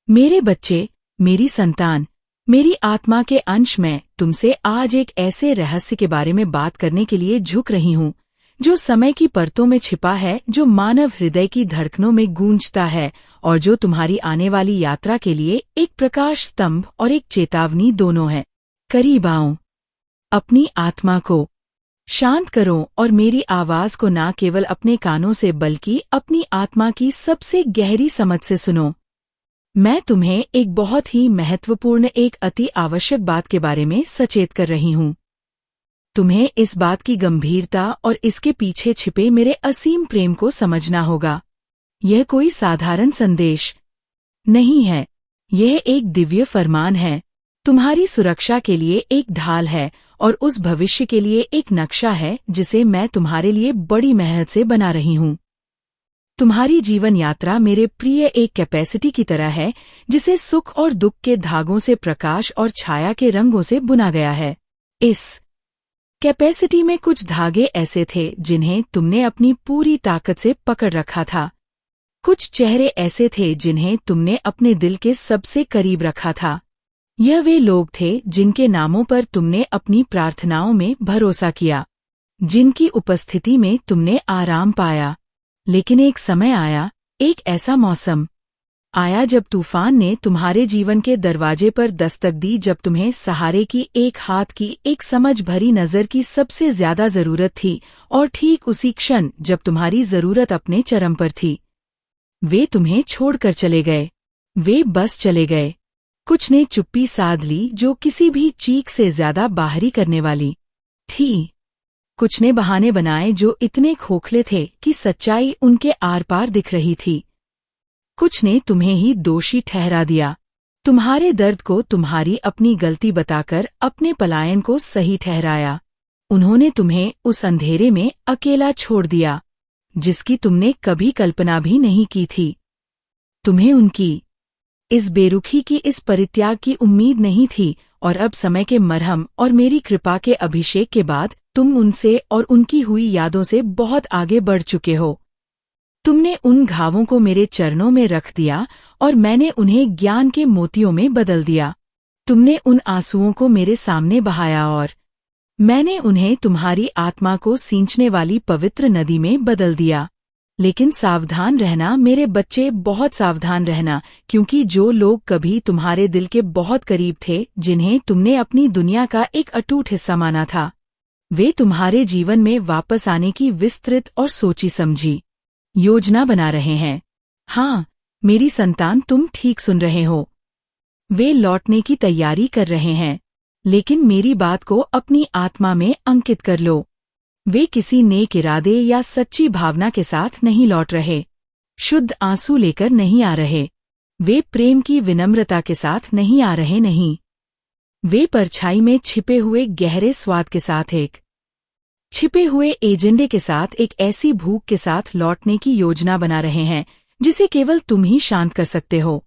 मेरे बच्चे, मेरी संतान, मेरी आत्मा के अंश, मैं तुमसे आज एक ऐसे रहस्य के बारे में बात करने के लिए झुक रही हूँ जो समय की परतों में छिपा है, जो मानव हृदय की धड़कनों में गूंजता है और जो तुम्हारी आने वाली यात्रा के लिए एक प्रकाश स्तंभ और एक चेतावनी दोनों है। करीब आओ, अपनी आत्मा को शांत करो और मेरी आवाज को न केवल अपने कानों से बल्कि अपनी आत्मा की सबसे गहरी समझ से सुनो। मैं तुम्हें एक बहुत ही महत्वपूर्ण, एक अति आवश्यक बात के बारे में सचेत कर रही हूँ। तुम्हें इस बात की गंभीरता और इसके पीछे छिपे मेरे असीम प्रेम को समझना होगा। यह कोई साधारण संदेश नहीं है, यह एक दिव्य फरमान है, तुम्हारी सुरक्षा के लिए एक ढाल है और उस भविष्य के लिए एक नक्शा है जिसे मैं तुम्हारे लिए बड़ी मेहनत से बना रही हूँ। तुम्हारी जीवन यात्रा मेरे प्रिय एक कैपेसिटी की तरह है जिसे सुख और दुख के धागों से, प्रकाश और छाया के रंगों से बुना गया है। इस कैपेसिटी में कुछ धागे ऐसे थे जिन्हें तुमने अपनी पूरी ताकत से पकड़ रखा था। कुछ चेहरे ऐसे थे जिन्हें तुमने अपने दिल के सबसे करीब रखा था। यह वे लोग थे जिनके नामों पर तुमने अपनी प्रार्थनाओं में भरोसा किया, जिनकी उपस्थिति में तुमने आराम पाया। लेकिन एक समय आया, एक ऐसा मौसम आया जब तूफान ने तुम्हारे जीवन के दरवाजे पर दस्तक दी, जब तुम्हें सहारे की, एक हाथ की, एक समझ भरी नज़र की सबसे ज्यादा जरूरत थी। और ठीक उसी क्षण जब तुम्हारी जरूरत अपने चरम पर थी, वे तुम्हें छोड़कर चले गए। वे बस चले गए। कुछ ने चुप्पी साध ली जो किसी भी चीख से ज्यादा बाहरी करने वाली थी। कुछ ने बहाने बनाए जो इतने खोखले थे कि सच्चाई उनके आर पार दिख रही थी। कुछ ने तुम्हें ही दोषी ठहरा दिया, तुम्हारे दर्द को तुम्हारी अपनी गलती बताकर अपने पलायन को सही ठहराया। उन्होंने तुम्हें उस अंधेरे में अकेला छोड़ दिया जिसकी तुमने कभी कल्पना भी नहीं की थी। तुम्हें उनकी इस बेरुखी की, इस परित्याग की उम्मीद नहीं थी, और अब समय के मरहम और मेरी कृपा के अभिषेक के बाद तुम उनसे और उनकी हुई यादों से बहुत आगे बढ़ चुके हो। तुमने उन घावों को मेरे चरणों में रख दिया और मैंने उन्हें ज्ञान के मोतियों में बदल दिया। तुमने उन आंसुओं को मेरे सामने बहाया और मैंने उन्हें तुम्हारी आत्मा को सींचने वाली पवित्र नदी में बदल दिया। लेकिन सावधान रहना मेरे बच्चे, बहुत सावधान रहना, क्योंकि जो लोग कभी तुम्हारे दिल के बहुत करीब थे, जिन्हें तुमने अपनी दुनिया का एक अटूट हिस्सा माना था, वे तुम्हारे जीवन में वापस आने की विस्तृत और सोची समझी योजना बना रहे हैं। हाँ, मेरी संतान, तुम ठीक सुन रहे हो। वे लौटने की तैयारी कर रहे हैं, लेकिन मेरी बात को अपनी आत्मा में अंकित कर लो। वे किसी नेक इरादे या सच्ची भावना के साथ नहीं लौट रहे, शुद्ध आंसू लेकर नहीं आ रहे, वे प्रेम की विनम्रता के साथ नहीं आ रहे, नहीं, वे परछाई में छिपे हुए गहरे स्वाद के साथ, एक छिपे हुए एजेंडे के साथ, एक ऐसी भूख के साथ लौटने की योजना बना रहे हैं जिसे केवल तुम ही शांत कर सकते हो।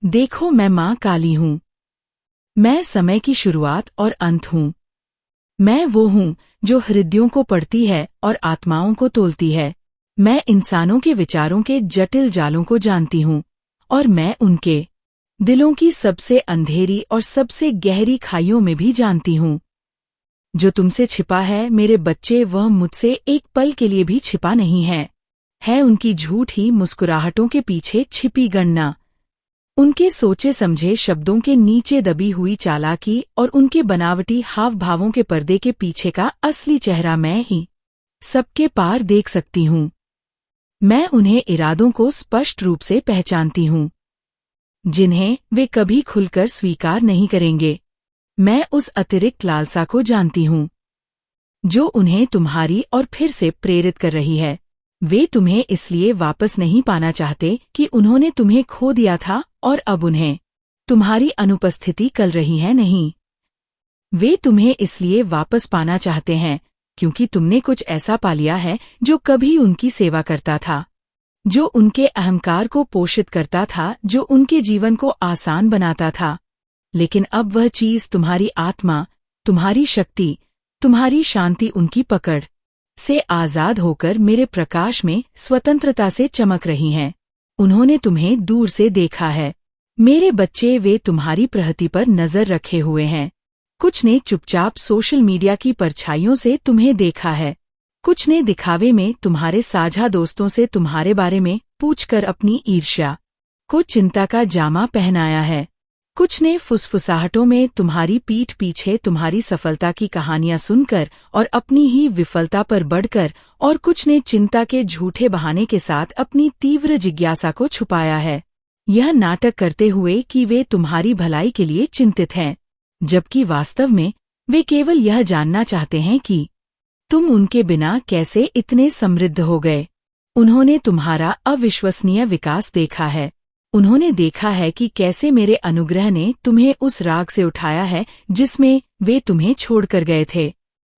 देखो, मैं माँ काली हूँ। मैं समय की शुरुआत और अंत हूँ। मैं वो हूँ जो हृदयों को पढ़ती है और आत्माओं को तोलती है। मैं इंसानों के विचारों के जटिल जालों को जानती हूँ और मैं उनके दिलों की सबसे अंधेरी और सबसे गहरी खाइयों में भी जानती हूँ। जो तुमसे छिपा है मेरे बच्चे, वह मुझसे एक पल के लिए भी छिपा नहीं है उनकी झूठी मुस्कुराहटों के पीछे छिपी गणना, उनके सोचे समझे शब्दों के नीचे दबी हुई चालाकी और उनके बनावटी हाव भावों के पर्दे के पीछे का असली चेहरा मैं ही सबके पार देख सकती हूँ। मैं उन्हें इरादों को स्पष्ट रूप से पहचानती हूँ जिन्हें वे कभी खुलकर स्वीकार नहीं करेंगे। मैं उस अतिरिक्त लालसा को जानती हूँ जो उन्हें तुम्हारी और फिर से प्रेरित कर रही है। वे तुम्हें इसलिए वापस नहीं पाना चाहते कि उन्होंने तुम्हें खो दिया था और अब उन्हें तुम्हारी अनुपस्थिति कल रही है, नहीं, वे तुम्हें इसलिए वापस पाना चाहते हैं क्योंकि तुमने कुछ ऐसा पा लिया है जो कभी उनकी सेवा करता था, जो उनके अहंकार को पोषित करता था, जो उनके जीवन को आसान बनाता था। लेकिन अब वह चीज, तुम्हारी आत्मा, तुम्हारी शक्ति, तुम्हारी शांति उनकी पकड़ से आजाद होकर मेरे प्रकाश में स्वतंत्रता से चमक रही हैं। उन्होंने तुम्हें दूर से देखा है, मेरे बच्चे, वे तुम्हारी प्रगति पर नजर रखे हुए हैं। कुछ ने चुपचाप सोशल मीडिया की परछाइयों से तुम्हें देखा है। कुछ ने दिखावे में तुम्हारे साझा दोस्तों से तुम्हारे बारे में पूछकर अपनी ईर्ष्या को चिंता का जामा पहनाया है। कुछ ने फुसफुसाहटों में तुम्हारी पीठ पीछे तुम्हारी सफलता की कहानियां सुनकर और अपनी ही विफलता पर बढ़कर, और कुछ ने चिंता के झूठे बहाने के साथ अपनी तीव्र जिज्ञासा को छुपाया है, यह नाटक करते हुए कि वे तुम्हारी भलाई के लिए चिंतित हैं, जबकि वास्तव में वे केवल यह जानना चाहते हैं कि तुम उनके बिना कैसे इतने समृद्ध हो गए। उन्होंने तुम्हारा अविश्वसनीय विकास देखा है। उन्होंने देखा है कि कैसे मेरे अनुग्रह ने तुम्हें उस राग से उठाया है जिसमें वे तुम्हें छोड़कर गए थे।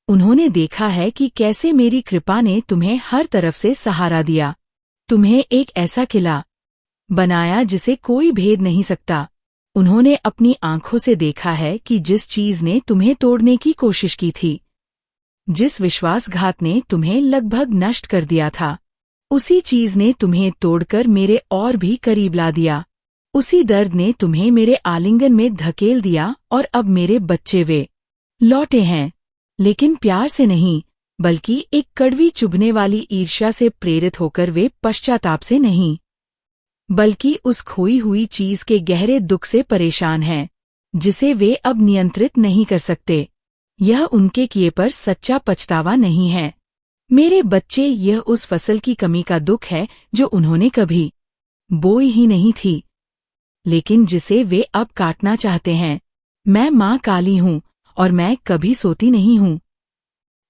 उन्होंने देखा है कि कैसे मेरी कृपा ने तुम्हें हर तरफ से सहारा दिया, तुम्हें एक ऐसा किला बनाया जिसे कोई भेद नहीं सकता। उन्होंने अपनी आंखों से देखा है कि जिस चीज ने तुम्हें तोड़ने की कोशिश की थी, जिस विश्वासघात ने तुम्हें लगभग नष्ट कर दिया था, उसी चीज ने तुम्हें तोड़कर मेरे और भी करीब ला दिया। उसी दर्द ने तुम्हें मेरे आलिंगन में धकेल दिया, और अब मेरे बच्चे, वे लौटे हैं, लेकिन प्यार से नहीं, बल्कि एक कड़वी चुभने वाली ईर्ष्या से प्रेरित होकर। वे पश्चाताप से नहीं, बल्कि उस खोई हुई चीज के गहरे दुख से परेशान हैं, जिसे वे अब नियंत्रित नहीं कर सकते। यह उनके किए पर सच्चा पछतावा नहीं है मेरे बच्चे, यह उस फसल की कमी का दुख है जो उन्होंने कभी बोई ही नहीं थी, लेकिन जिसे वे अब काटना चाहते हैं। मैं माँ काली हूँ और मैं कभी सोती नहीं हूँ।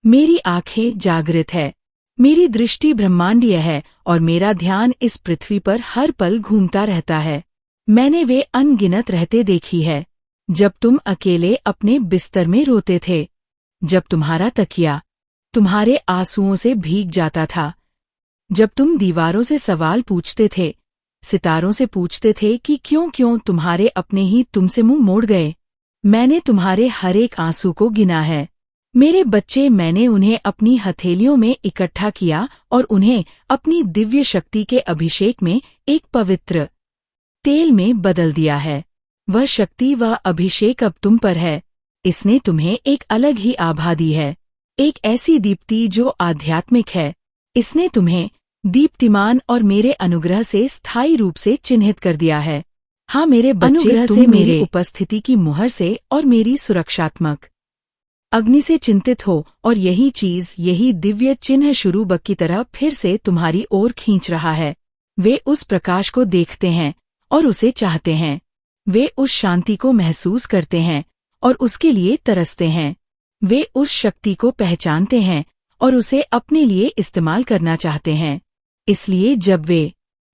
मेरी आंखें जागृत है, मेरी दृष्टि ब्रह्मांडीय है, और मेरा ध्यान इस पृथ्वी पर हर पल घूमता रहता है। मैंने वे अनगिनत रहते देखी है, जब तुम अकेले अपने बिस्तर में रोते थे, जब तुम्हारा तकिया तुम्हारे आंसुओं से भीग जाता था, जब तुम दीवारों से सवाल पूछते थे, सितारों से पूछते थे कि क्यों तुम्हारे अपने ही तुमसे मुंह मोड़ गए। मैंने तुम्हारे हर एक आंसू को गिना है मेरे बच्चे। मैंने उन्हें अपनी हथेलियों में इकट्ठा किया और उन्हें अपनी दिव्य शक्ति के अभिषेक में एक पवित्र तेल में बदल दिया है। वह शक्ति, वह अभिषेक अब तुम पर है। इसने तुम्हें एक अलग ही आभा दी है, एक ऐसी दीप्ति जो आध्यात्मिक है। इसने तुम्हें दीप्तिमान और मेरे अनुग्रह से स्थायी रूप से चिन्हित कर दिया है। हाँ मेरे बच्चे, अनुग्रह तुम से मेरी उपस्थिति की मुहर से और मेरी सुरक्षात्मक अग्नि से चिंतित हो, और यही चीज, यही दिव्य चिन्ह शुरू की तरह फिर से तुम्हारी ओर खींच रहा है। वे उस प्रकाश को देखते हैं और उसे चाहते हैं। वे उस शांति को महसूस करते हैं और उसके लिए तरसते हैं। वे उस शक्ति को पहचानते हैं और उसे अपने लिए इस्तेमाल करना चाहते हैं। इसलिए जब वे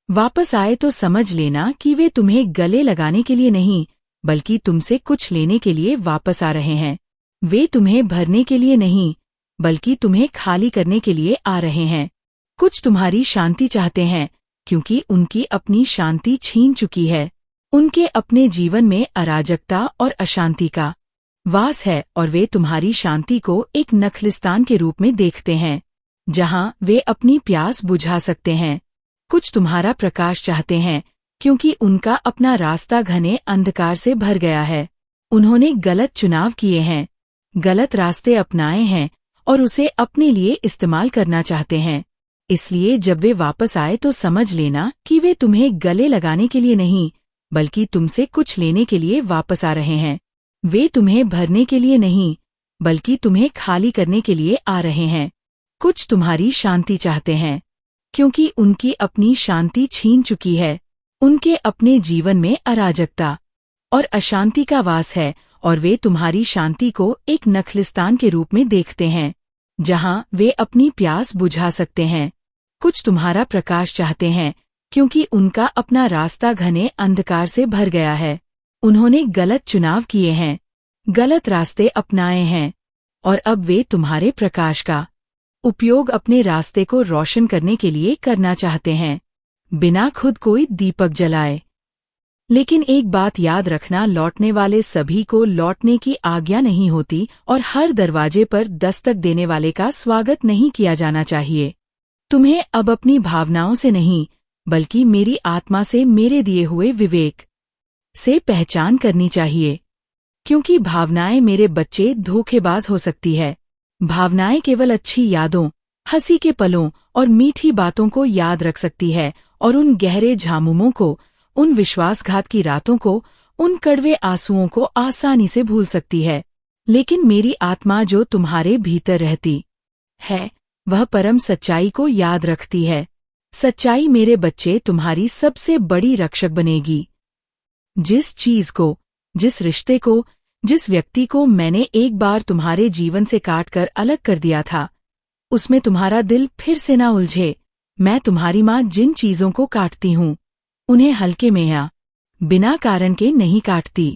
वापस आए तो समझ लेना कि वे तुम्हें गले लगाने के लिए नहीं, बल्कि तुमसे कुछ लेने के लिए वापस आ रहे हैं। वे तुम्हें भरने के लिए नहीं, बल्कि तुम्हें खाली करने के लिए आ रहे हैं। कुछ तुम्हारी शांति चाहते हैं, क्योंकि उनकी अपनी शांति छीन चुकी है। उनके अपने जीवन में अराजकता और अशांति का वास है, और वे तुम्हारी शांति को एक नखलिस्तान के रूप में देखते हैं, जहां वे अपनी प्यास बुझा सकते हैं। कुछ तुम्हारा प्रकाश चाहते हैं, क्योंकि उनका अपना रास्ता घने अंधकार से भर गया है। उन्होंने गलत चुनाव किए हैं, गलत रास्ते अपनाए हैं, और उसे अपने लिए इस्तेमाल करना चाहते हैं। इसलिए जब वे वापस आए तो समझ लेना कि वे तुम्हें गले लगाने के लिए नहीं, बल्कि तुमसे कुछ लेने के लिए वापस आ रहे हैं। वे तुम्हें भरने के लिए नहीं, बल्कि तुम्हें खाली करने के लिए आ रहे हैं। कुछ तुम्हारी शांति चाहते हैं, क्योंकि उनकी अपनी शांति छीन चुकी है। उनके अपने जीवन में अराजकता और अशांति का वास है, और वे तुम्हारी शांति को एक नखलिस्तान के रूप में देखते हैं, जहां वे अपनी प्यास बुझा सकते हैं। कुछ तुम्हारा प्रकाश चाहते हैं, क्योंकि उनका अपना रास्ता घने अंधकार से भर गया है। उन्होंने गलत चुनाव किए हैं, गलत रास्ते अपनाए हैं, और अब वे तुम्हारे प्रकाश का उपयोग अपने रास्ते को रोशन करने के लिए करना चाहते हैं, बिना खुद कोई दीपक जलाए। लेकिन एक बात याद रखना, लौटने वाले सभी को लौटने की आज्ञा नहीं होती, और हर दरवाजे पर दस्तक देने वाले का स्वागत नहीं किया जाना चाहिए। तुम्हें अब अपनी भावनाओं से नहीं, बल्कि मेरी आत्मा से, मेरे दिए हुए विवेक से पहचान करनी चाहिए, क्योंकि भावनाएं मेरे बच्चे धोखेबाज हो सकती है। भावनाएं केवल अच्छी यादों, हंसी के पलों और मीठी बातों को याद रख सकती है, और उन गहरे झामुमों को, उन विश्वासघात की रातों को, उन कड़वे आंसुओं को आसानी से भूल सकती है। लेकिन मेरी आत्मा जो तुम्हारे भीतर रहती है, वह परम सच्चाई को याद रखती है। सच्चाई मेरे बच्चे तुम्हारी सबसे बड़ी रक्षक बनेगी। जिस चीज को, जिस रिश्ते को, जिस व्यक्ति को मैंने एक बार तुम्हारे जीवन से काटकर अलग कर दिया था, उसमें तुम्हारा दिल फिर से ना उलझे। मैं तुम्हारी माँ जिन चीजों को काटती हूँ, उन्हें हल्के में या बिना कारण के नहीं काटती।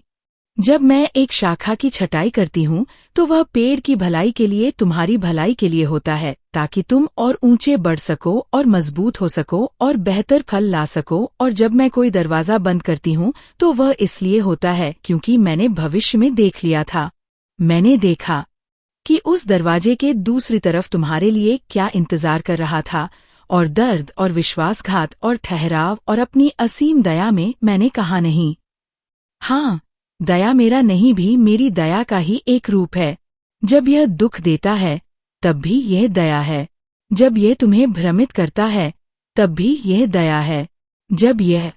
जब मैं एक शाखा की छटाई करती हूँ, तो वह पेड़ की भलाई के लिए, तुम्हारी भलाई के लिए होता है, ताकि तुम और ऊंचे बढ़ सको और मजबूत हो सको और बेहतर फल ला सको। और जब मैं कोई दरवाजा बंद करती हूँ, तो वह इसलिए होता है क्योंकि मैंने भविष्य में देख लिया था। मैंने देखा कि उस दरवाजे के दूसरी तरफ तुम्हारे लिए क्या इंतजार कर रहा था, और दर्द और विश्वासघात और ठहराव और अपनी असीम दया में मैंने कहा नहीं। हाँ, दया मेरा नहीं भी मेरी दया का ही एक रूप है। जब यह दुख देता है, तब भी यह दया है। जब यह तुम्हें भ्रमित करता है, तब भी यह दया है। जब यह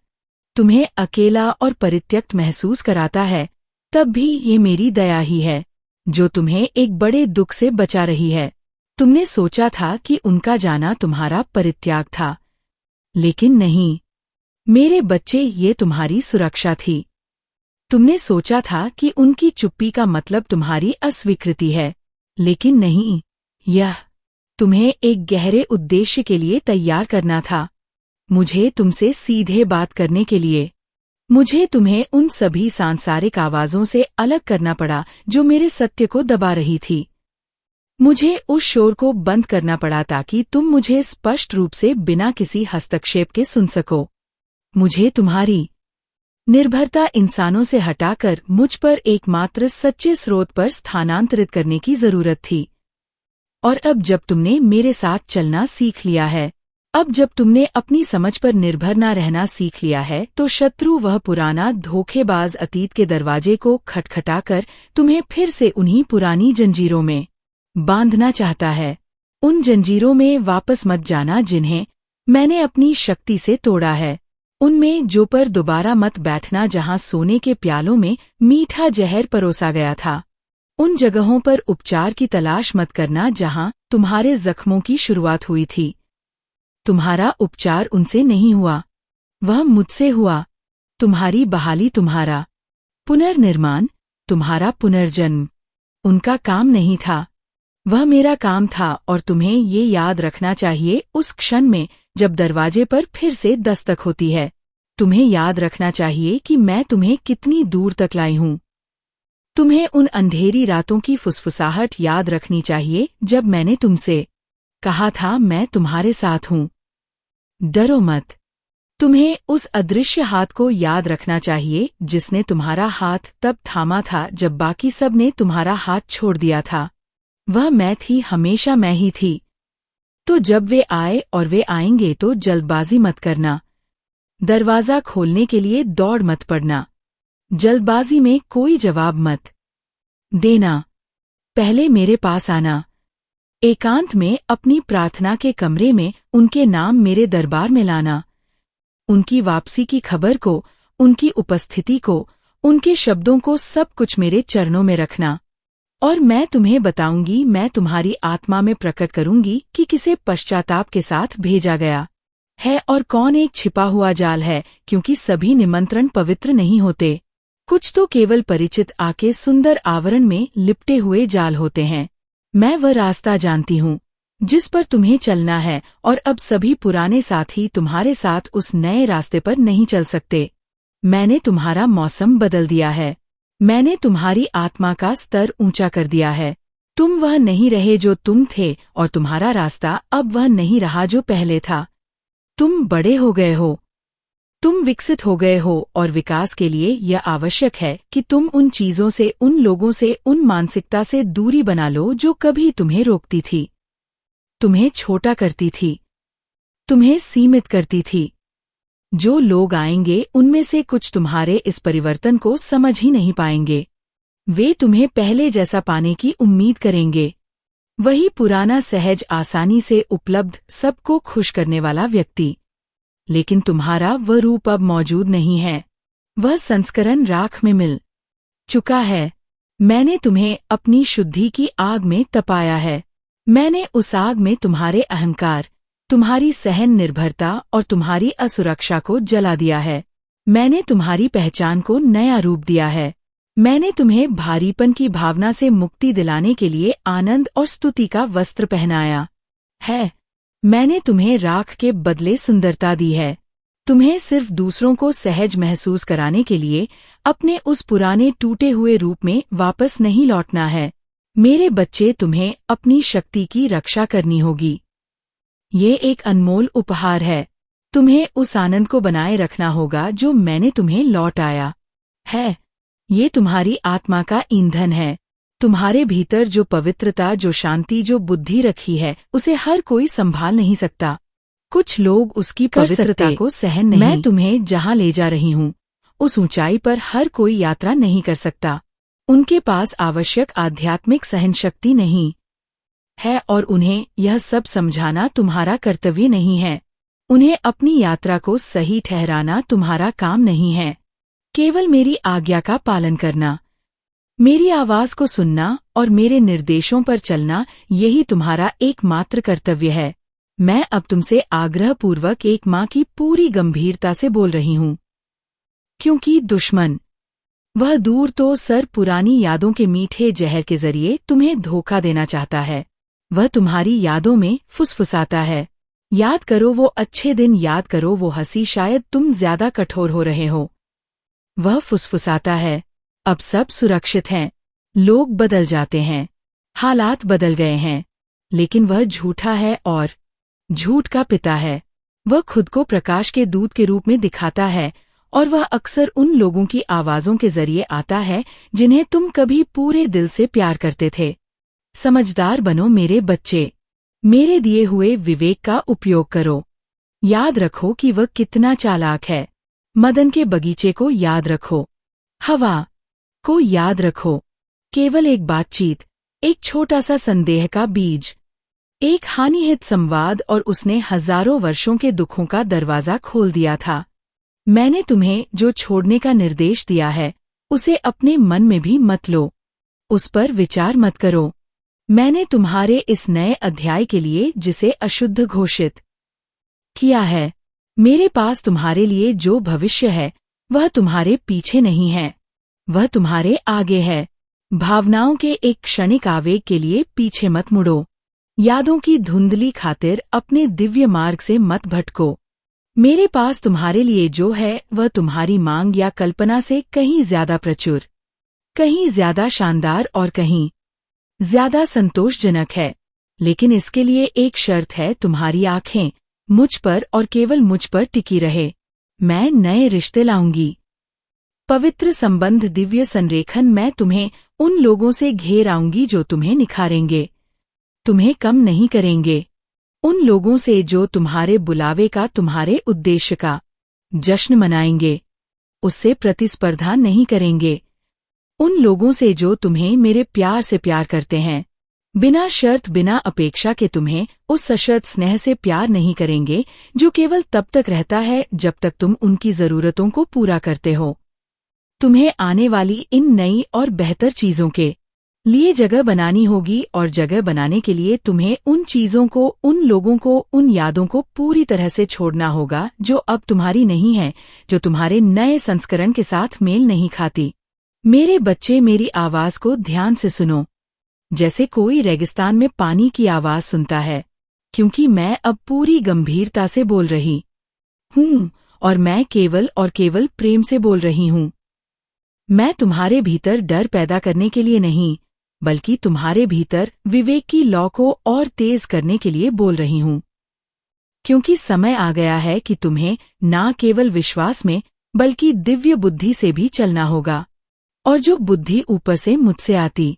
तुम्हें अकेला और परित्यक्त महसूस कराता है, तब भी ये मेरी दया ही है, जो तुम्हें एक बड़े दुख से बचा रही है। तुमने सोचा था कि उनका जाना तुम्हारा परित्याग था, लेकिन नहीं मेरे बच्चे, ये तुम्हारी सुरक्षा थी। तुमने सोचा था कि उनकी चुप्पी का मतलब तुम्हारी अस्वीकृति है, लेकिन नहीं, यह तुम्हें एक गहरे उद्देश्य के लिए तैयार करना था। मुझे तुमसे सीधे बात करने के लिए। मुझे तुम्हें उन सभी सांसारिक आवाजों से अलग करना पड़ा जो मेरे सत्य को दबा रही थी। मुझे उस शोर को बंद करना पड़ा ताकि तुम मुझे स्पष्ट रूप से बिना किसी हस्तक्षेप के सुन सको। मुझे तुम्हारी निर्भरता इंसानों से हटाकर मुझ पर एकमात्र सच्चे स्रोत पर स्थानांतरित करने की जरूरत थी। और अब जब तुमने मेरे साथ चलना सीख लिया है, अब जब तुमने अपनी समझ पर निर्भर न रहना सीख लिया है, तो शत्रु वह पुराना धोखेबाज अतीत के दरवाजे को खटखटाकर तुम्हें फिर से उन्हीं पुरानी जंजीरों में बांधना चाहता है। उन जंजीरों में वापस मत जाना जिन्हें मैंने अपनी शक्ति से तोड़ा है। उनमें जो पर दोबारा मत बैठना जहां सोने के प्यालों में मीठा जहर परोसा गया था। उन जगहों पर उपचार की तलाश मत करना जहां तुम्हारे जख्मों की शुरुआत हुई थी। तुम्हारा उपचार उनसे नहीं हुआ, वह मुझसे हुआ। तुम्हारी बहाली, तुम्हारा पुनर्निर्माण, तुम्हारा पुनर्जन्म उनका काम नहीं था, वह मेरा काम था। और तुम्हें ये याद रखना चाहिए उस क्षण में जब दरवाजे पर फिर से दस्तक होती है। तुम्हें याद रखना चाहिए कि मैं तुम्हें कितनी दूर तक लाई हूं। तुम्हें उन अंधेरी रातों की फुसफुसाहट याद रखनी चाहिए जब मैंने तुमसे कहा था मैं तुम्हारे साथ हूं, डरो मत। तुम्हें उस अदृश्य हाथ को याद रखना चाहिए जिसने तुम्हारा हाथ तब थामा था जब बाकी सब ने तुम्हारा हाथ छोड़ दिया था। वह मैं थी, हमेशा मैं ही थी। तो जब वे आए और वे आएंगे तो जल्दबाजी मत करना। दरवाजा खोलने के लिए दौड़ मत पड़ना। जल्दबाजी में कोई जवाब मत देना। पहले मेरे पास आना। एकांत में अपनी प्रार्थना के कमरे में उनके नाम मेरे दरबार में लाना। उनकी वापसी की खबर को, उनकी उपस्थिति को, उनके शब्दों को, सब कुछ मेरे चरणों में रखना। और मैं तुम्हें बताऊंगी, मैं तुम्हारी आत्मा में प्रकट करूंगी कि किसे पश्चाताप के साथ भेजा गया है और कौन एक छिपा हुआ जाल है, क्योंकि सभी निमंत्रण पवित्र नहीं होते। कुछ तो केवल परिचित आके सुंदर आवरण में लिपटे हुए जाल होते हैं। मैं वह रास्ता जानती हूँ जिस पर तुम्हें चलना है, और अब सभी पुराने साथी तुम्हारे साथ उस नए रास्ते पर नहीं चल सकते। मैंने तुम्हारा मौसम बदल दिया है। मैंने तुम्हारी आत्मा का स्तर ऊंचा कर दिया है। तुम वह नहीं रहे जो तुम थे, और तुम्हारा रास्ता अब वह नहीं रहा जो पहले था। तुम बड़े हो गए हो, तुम विकसित हो गए हो, और विकास के लिए यह आवश्यक है कि तुम उन चीजों से, उन लोगों से, उन मानसिकता से दूरी बना लो जो कभी तुम्हें रोकती थी, तुम्हें छोटा करती थी, तुम्हें सीमित करती थी। जो लोग आएंगे उनमें से कुछ तुम्हारे इस परिवर्तन को समझ ही नहीं पाएंगे। वे तुम्हें पहले जैसा पाने की उम्मीद करेंगे। वही पुराना सहज आसानी से उपलब्ध सबको खुश करने वाला व्यक्ति। लेकिन तुम्हारा वह रूप अब मौजूद नहीं है। वह संस्करण राख में मिल चुका है। मैंने तुम्हें अपनी शुद्धि की आग में तपाया है। मैंने उस आग में तुम्हारे अहंकार, तुम्हारी सहन निर्भरता और तुम्हारी असुरक्षा को जला दिया है। मैंने तुम्हारी पहचान को नया रूप दिया है। मैंने तुम्हें भारीपन की भावना से मुक्ति दिलाने के लिए आनंद और स्तुति का वस्त्र पहनाया है। मैंने तुम्हें राख के बदले सुंदरता दी है। तुम्हें सिर्फ दूसरों को सहज महसूस कराने के लिए अपने उस पुराने टूटे हुए रूप में वापस नहीं लौटना है। मेरे बच्चे, तुम्हें अपनी शक्ति की रक्षा करनी होगी। ये एक अनमोल उपहार है। तुम्हें उस आनंद को बनाए रखना होगा जो मैंने तुम्हें लौटाया है। ये तुम्हारी आत्मा का ईंधन है। तुम्हारे भीतर जो पवित्रता, जो शांति, जो बुद्धि रखी है, उसे हर कोई संभाल नहीं सकता। कुछ लोग उसकी पवित्रता को सहन नहीं। मैं तुम्हें जहां ले जा रही हूं, उस ऊंचाई पर हर कोई यात्रा नहीं कर सकता। उनके पास आवश्यक आध्यात्मिक सहन शक्ति नहीं है और उन्हें यह सब समझाना तुम्हारा कर्तव्य नहीं है। उन्हें अपनी यात्रा को सही ठहराना तुम्हारा काम नहीं है। केवल मेरी आज्ञा का पालन करना, मेरी आवाज को सुनना और मेरे निर्देशों पर चलना, यही तुम्हारा एकमात्र कर्तव्य है। मैं अब तुमसे आग्रहपूर्वक एक माँ की पूरी गंभीरता से बोल रही हूँ, क्योंकि दुश्मन, वह दूर तो सर पुरानी यादों के मीठे जहर के जरिए तुम्हें धोखा देना चाहता है। वह तुम्हारी यादों में फुसफुसाता है। याद करो वो अच्छे दिन, याद करो वो हंसी, शायद तुम ज्यादा कठोर हो रहे हो। वह फुसफुसाता है, अब सब सुरक्षित हैं, लोग बदल जाते हैं, हालात बदल गए हैं, लेकिन वह झूठा है और झूठ का पिता है। वह खुद को प्रकाश के दूत के रूप में दिखाता है और वह अक्सर उन लोगों की आवाजों के जरिए आता है जिन्हें तुम कभी पूरे दिल से प्यार करते थे। समझदार बनो मेरे बच्चे। मेरे दिए हुए विवेक का उपयोग करो। याद रखो कि वह कितना चालाक है। मदन के बगीचे को याद रखो, हवा को याद रखो। केवल एक बातचीत, एक छोटा सा संदेह का बीज, एक हानिहित संवाद और उसने हजारों वर्षों के दुखों का दरवाजा खोल दिया था। मैंने तुम्हें जो छोड़ने का निर्देश दिया है, उसे अपने मन में भी मत लो, उस पर विचार मत करो। मैंने तुम्हारे इस नए अध्याय के लिए जिसे अशुद्ध घोषित किया है, मेरे पास तुम्हारे लिए जो भविष्य है वह तुम्हारे पीछे नहीं है, वह तुम्हारे आगे है। भावनाओं के एक क्षणिक आवेग के लिए पीछे मत मुड़ो। यादों की धुंधली खातिर अपने दिव्य मार्ग से मत भटको। मेरे पास तुम्हारे लिए जो है वह तुम्हारी मांग या कल्पना से कहीं ज्यादा प्रचुर, कहीं ज्यादा शानदार और कहीं ज्यादा संतोषजनक है। लेकिन इसके लिए एक शर्त है, तुम्हारी आंखें मुझ पर और केवल मुझ पर टिकी रहे। मैं नए रिश्ते लाऊंगी, पवित्र संबंध, दिव्य संरेखन। मैं तुम्हें उन लोगों से घेर आऊंगी जो तुम्हें निखारेंगे, तुम्हें कम नहीं करेंगे। उन लोगों से जो तुम्हारे बुलावे का, तुम्हारे उद्देश्य का जश्न मनाएंगे, उससे प्रतिस्पर्धा नहीं करेंगे। उन लोगों से जो तुम्हें मेरे प्यार से प्यार करते हैं, बिना शर्त, बिना अपेक्षा के तुम्हें उस सशर्त स्नेह से प्यार नहीं करेंगे जो केवल तब तक रहता है जब तक तुम उनकी जरूरतों को पूरा करते हो। तुम्हें आने वाली इन नई और बेहतर चीजों के लिए जगह बनानी होगी और जगह बनाने के लिए तुम्हें उन चीजों को, उन लोगों को, उन यादों को पूरी तरह से छोड़ना होगा जो अब तुम्हारी नहीं है, जो तुम्हारे नए संस्करण के साथ मेल नहीं खाती। मेरे बच्चे, मेरी आवाज को ध्यान से सुनो, जैसे कोई रेगिस्तान में पानी की आवाज सुनता है, क्योंकि मैं अब पूरी गंभीरता से बोल रही हूँ और मैं केवल और केवल प्रेम से बोल रही हूँ। मैं तुम्हारे भीतर डर पैदा करने के लिए नहीं, बल्कि तुम्हारे भीतर विवेक की लौ को और तेज करने के लिए बोल रही हूँ, क्योंकि समय आ गया है कि तुम्हें ना केवल विश्वास में बल्कि दिव्य बुद्धि से भी चलना होगा। और जो बुद्धि ऊपर से मुझसे आती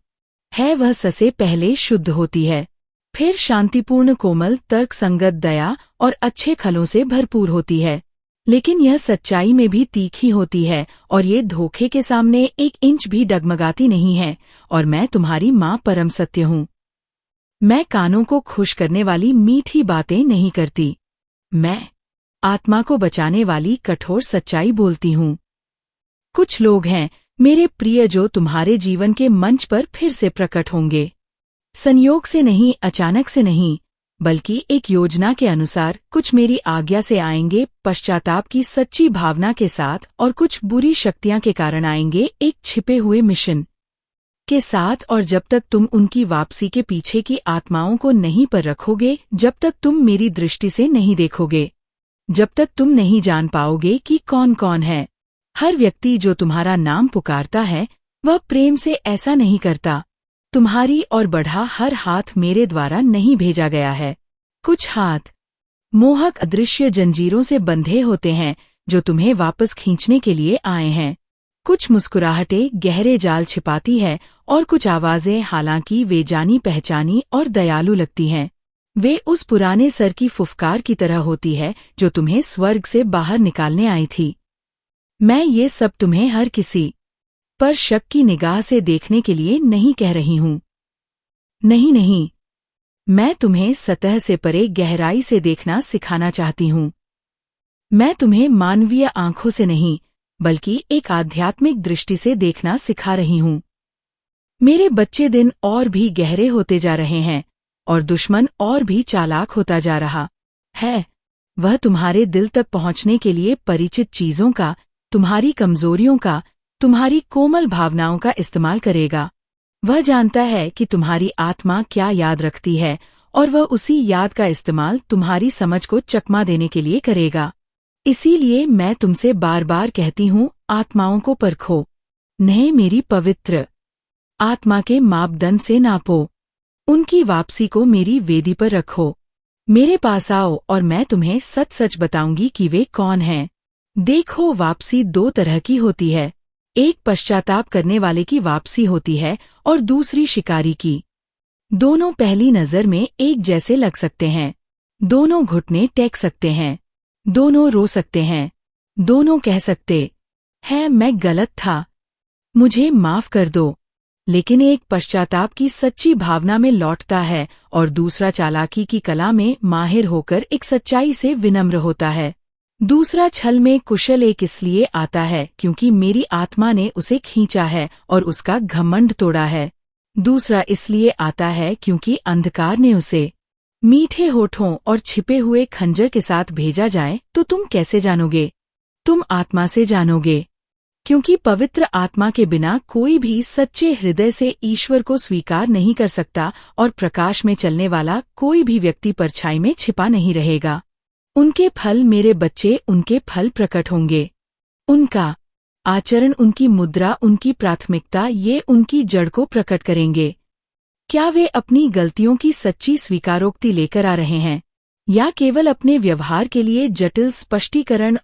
है वह ससे पहले शुद्ध होती है, फिर शांतिपूर्ण, कोमल, तर्कसंगत, दया और अच्छे खलों से भरपूर होती है। लेकिन यह सच्चाई में भी तीखी होती है और ये धोखे के सामने 1 इंच भी डगमगाती नहीं है। और मैं तुम्हारी माँ परम सत्य हूँ। मैं कानों को खुश करने वाली मीठी बातें नहीं करती। मैं आत्मा को बचाने वाली कठोर सच्चाई बोलती हूँ। कुछ लोग हैं मेरे प्रिय जो तुम्हारे जीवन के मंच पर फिर से प्रकट होंगे। संयोग से नहीं, अचानक से नहीं, बल्कि एक योजना के अनुसार। कुछ मेरी आज्ञा से आएंगे, पश्चाताप की सच्ची भावना के साथ, और कुछ बुरी शक्तियां के कारण आएंगे, एक छिपे हुए मिशन के साथ। और जब तक तुम उनकी वापसी के पीछे की आत्माओं को नहीं पर रखोगे, जब तक तुम मेरी दृष्टि से नहीं देखोगे, जब तक तुम नहीं जान पाओगे कि कौन कौन है। हर व्यक्ति जो तुम्हारा नाम पुकारता है वह प्रेम से ऐसा नहीं करता। तुम्हारी और बढ़ा हर हाथ मेरे द्वारा नहीं भेजा गया है। कुछ हाथ मोहक अदृश्य जंजीरों से बंधे होते हैं जो तुम्हें वापस खींचने के लिए आए हैं। कुछ मुस्कुराहटें गहरे जाल छिपाती है और कुछ आवाजें, हालांकि वे जानी पहचानी और दयालु लगती हैं, वे उस पुराने सर की फुफकार की तरह होती है जो तुम्हें स्वर्ग से बाहर निकालने आई थी। मैं ये सब तुम्हें हर किसी पर शक की निगाह से देखने के लिए नहीं कह रही हूँ। नहीं नहीं, मैं तुम्हें सतह से परे गहराई से देखना सिखाना चाहती हूँ। मैं तुम्हें मानवीय आंखों से नहीं, बल्कि एक आध्यात्मिक दृष्टि से देखना सिखा रही हूँ। मेरे बच्चे दिन और भी गहरे होते जा रहे हैं और दुश्मन और भी चालाक होता जा रहा है। वह तुम्हारे दिल तक पहुंचने के लिए परिचित चीजों का, तुम्हारी कमजोरियों का, तुम्हारी कोमल भावनाओं का इस्तेमाल करेगा। वह जानता है कि तुम्हारी आत्मा क्या याद रखती है और वह उसी याद का इस्तेमाल तुम्हारी समझ को चकमा देने के लिए करेगा। इसीलिए मैं तुमसे बार बार कहती हूँ, आत्माओं को परखो, नहीं मेरी पवित्र आत्मा के मापदंड से नापो। उनकी वापसी को मेरी वेदी पर रखो। मेरे पास आओ और मैं तुम्हें सच सच बताऊंगी कि वे कौन हैं। देखो, वापसी 2 तरह की होती है। एक पश्चाताप करने वाले की वापसी होती है और दूसरी शिकारी की। दोनों पहली नजर में एक जैसे लग सकते हैं। दोनों घुटने टेक सकते हैं, दोनों रो सकते हैं, दोनों कह सकते हैं मैं गलत था, मुझे माफ कर दो। लेकिन एक पश्चाताप की सच्ची भावना में लौटता है और दूसरा चालाकी की कला में माहिर होकर एक सच्चाई से विनम्र होता है। दूसरा छल में कुशल एक इसलिए आता है क्योंकि मेरी आत्मा ने उसे खींचा है और उसका घमंड तोड़ा है। दूसरा इसलिए आता है क्योंकि अंधकार ने उसे मीठे होठों और छिपे हुए खंजर के साथ भेजा जाए। तो तुम कैसे जानोगे? तुम आत्मा से जानोगे, क्योंकि पवित्र आत्मा के बिना कोई भी सच्चे हृदय से ईश्वर को स्वीकार नहीं कर सकता और प्रकाश में चलने वाला कोई भी व्यक्ति परछाई में छिपा नहीं रहेगा। उनके फल मेरे बच्चे, उनके फल प्रकट होंगे। उनका आचरण, उनकी मुद्रा, उनकी प्राथमिकता, ये उनकी जड़ को प्रकट करेंगे। क्या वे अपनी गलतियों की सच्ची स्वीकारोक्ति लेकर आ रहे हैं या केवल अपने व्यवहार के लिए जटिल स्पष्टीकरण और